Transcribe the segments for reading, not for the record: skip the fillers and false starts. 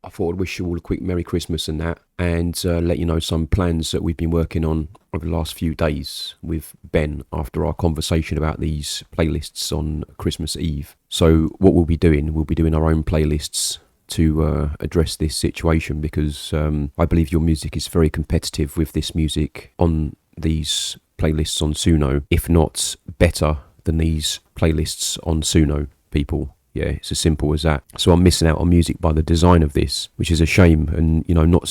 I thought I'd wish you all a quick Merry Christmas and that, and let you know some plans that we've been working on over the last few days with Ben after our conversation about these playlists on Christmas Eve. So what we'll be doing our own playlists to address this situation, because I believe your music is very competitive with this music on these playlists on Suno, if not better than these playlists on Suno, people. Yeah, it's as simple as that. So I'm missing out on music by the design of this, which is a shame. And, you know, not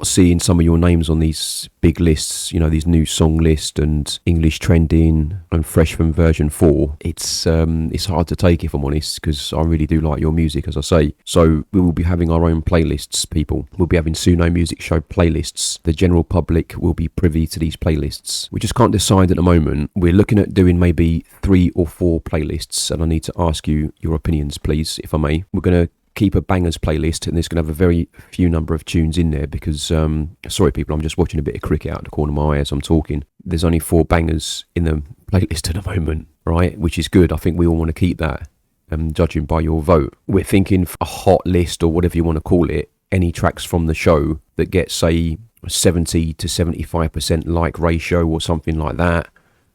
seeing some of your names on these big lists, you know, these new song list and English trending and fresh from version 4. It's hard to take, if I'm honest, because I really do like your music, as I say. So we will be having our own playlists, people. We'll be having Suno Music Show playlists. The general public will be privy to these playlists. We just can't decide at the moment. We're looking at doing maybe 3 or 4 playlists, and I need to ask you your opinion, please, if I may. We're going to keep a bangers playlist, and there's going to have a very few number of tunes in there because, sorry people, I'm just watching a bit of cricket out of the corner of my eye as I'm talking. There's only 4 bangers in the playlist at the moment, right? Which is good. I think we all want to keep that, judging by your vote. We're thinking a hot list, or whatever you want to call it, any tracks from the show that get, say, 70 to 75% like ratio or something like that.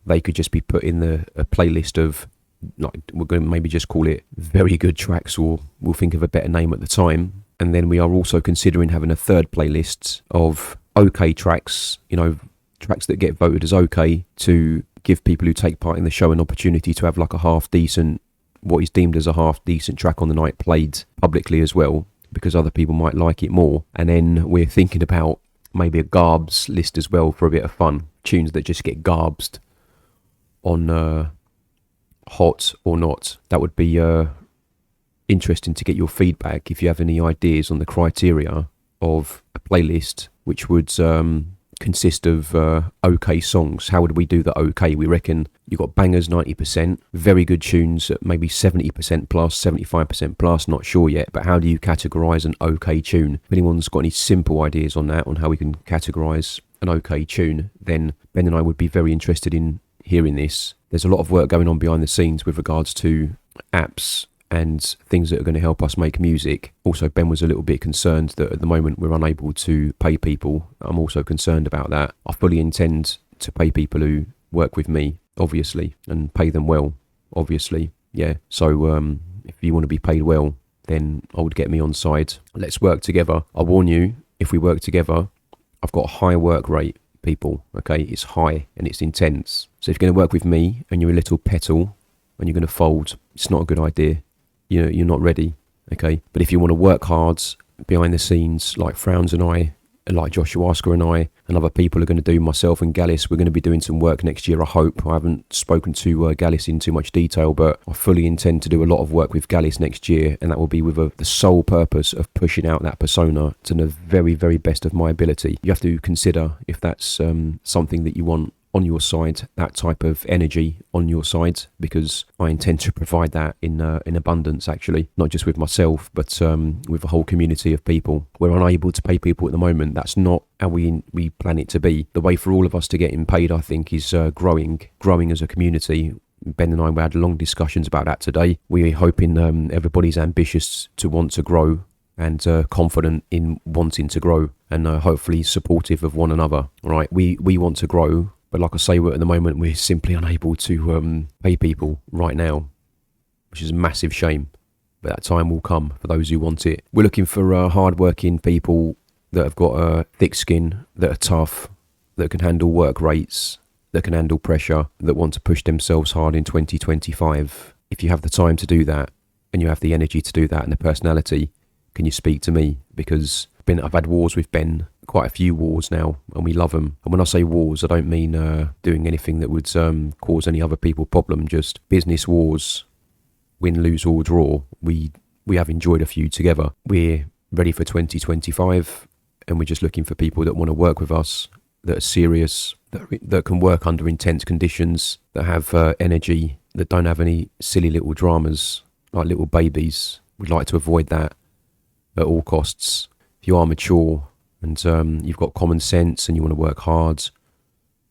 They could just be put in a playlist of, like, we're going to maybe just call it very good tracks, or we'll think of a better name at the time. And then we are also considering having a third playlist of okay tracks, you know, tracks that get voted as okay, to give people who take part in the show an opportunity to have like a half decent, what is deemed as a half decent track on the night played publicly as well, because other people might like it more. And then we're thinking about maybe a garbs list as well for a bit of fun, tunes that just get garbsed on hot or not. That would be interesting to get your feedback if you have any ideas on the criteria of a playlist which would consist of okay songs. How would we do the okay? We reckon you got bangers 90%, very good tunes at maybe 70% plus, 75% plus, not sure yet, but how do you categorise an okay tune? If anyone's got any simple ideas on that, on how we can categorise an okay tune, then Ben and I would be very interested in hearing this. There's a lot of work going on behind the scenes with regards to apps and things that are going to help us make music. Also, Ben was a little bit concerned that at the moment we're unable to pay people. I'm also concerned about that. I fully intend to pay people who work with me, obviously, and pay them well, obviously. Yeah, so if you want to be paid well, then I would get me on side. Let's work together. I warn you, if we work together, I've got a high work rate, people, okay? It's high and it's intense. So if you're going to work with me and you're a little petal and you're going to fold, it's not a good idea. You know, you're not ready, okay? But if you want to work hard behind the scenes, like Frowns and I, and like Joshua Oscar and I, and other people are going to do, myself and Gallus, we're going to be doing some work next year, I hope. I haven't spoken to Gallus in too much detail, but I fully intend to do a lot of work with Gallus next year, and that will be with the sole purpose of pushing out that persona to the very, very best of my ability. You have to consider if that's something that you want on your side, that type of energy on your side, because I intend to provide that in abundance, actually, not just with myself, but with a whole community of people. We're unable to pay people at the moment. That's not how we plan it to be. The way for all of us to getting paid, I think, is growing as a community. Ben and I, we had long discussions about that today. We're hoping everybody's ambitious to want to grow and confident in wanting to grow, and hopefully supportive of one another. All right, we want to grow. But like I say, at the moment, we're simply unable to pay people right now, which is a massive shame. But that time will come for those who want it. We're looking for hard-working people that have got a thick skin, that are tough, that can handle work rates, that can handle pressure, that want to push themselves hard in 2025. If you have the time to do that, and you have the energy to do that, and the personality, can you speak to me? Because I've had wars with Ben, quite a few wars now, and we love them. And when I say wars, I don't mean doing anything that would cause any other people problem, just business wars, win, lose or draw. We have enjoyed a few together. We're ready for 2025, and we're just looking for people that want to work with us, that are serious, that can work under intense conditions, that have energy, that don't have any silly little dramas like little babies. We'd like to avoid that at all costs. If you are mature and you've got common sense and you want to work hard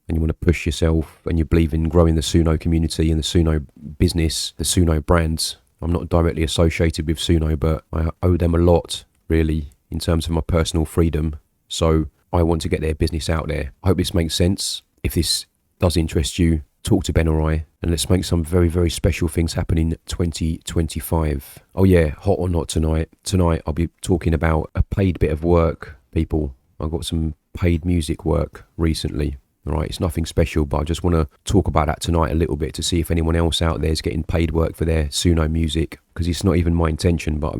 and you want to push yourself and you believe in growing the Suno community and the Suno business, the Suno brand. I'm not directly associated with Suno, but I owe them a lot, really. in terms of my personal freedom. So I want to get their business out there. I hope this makes sense. If this does interest you, talk to Ben or I, and let's make some very, very special things happen in 2025. Oh yeah, hot or not tonight. Tonight I'll be talking about a paid bit of work, people. I've got some paid music work recently. All right, it's nothing special, but I just want to talk about that tonight a little bit to see if anyone else out there is getting paid work for their Suno music, because it's not even my intention, but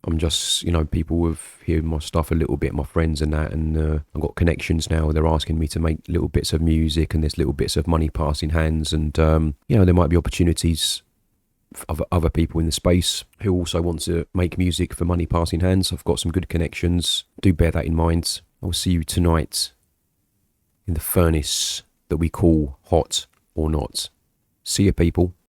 I'm just, people have heard my stuff a little bit, my friends and that, and I've got connections now. They're asking me to make little bits of music, and there's little bits of money passing hands, and, there might be opportunities for other people in the space who also want to make music for money passing hands. I've got some good connections. Do bear that in mind. I'll see you tonight in the furnace that we call hot or not. See you, people.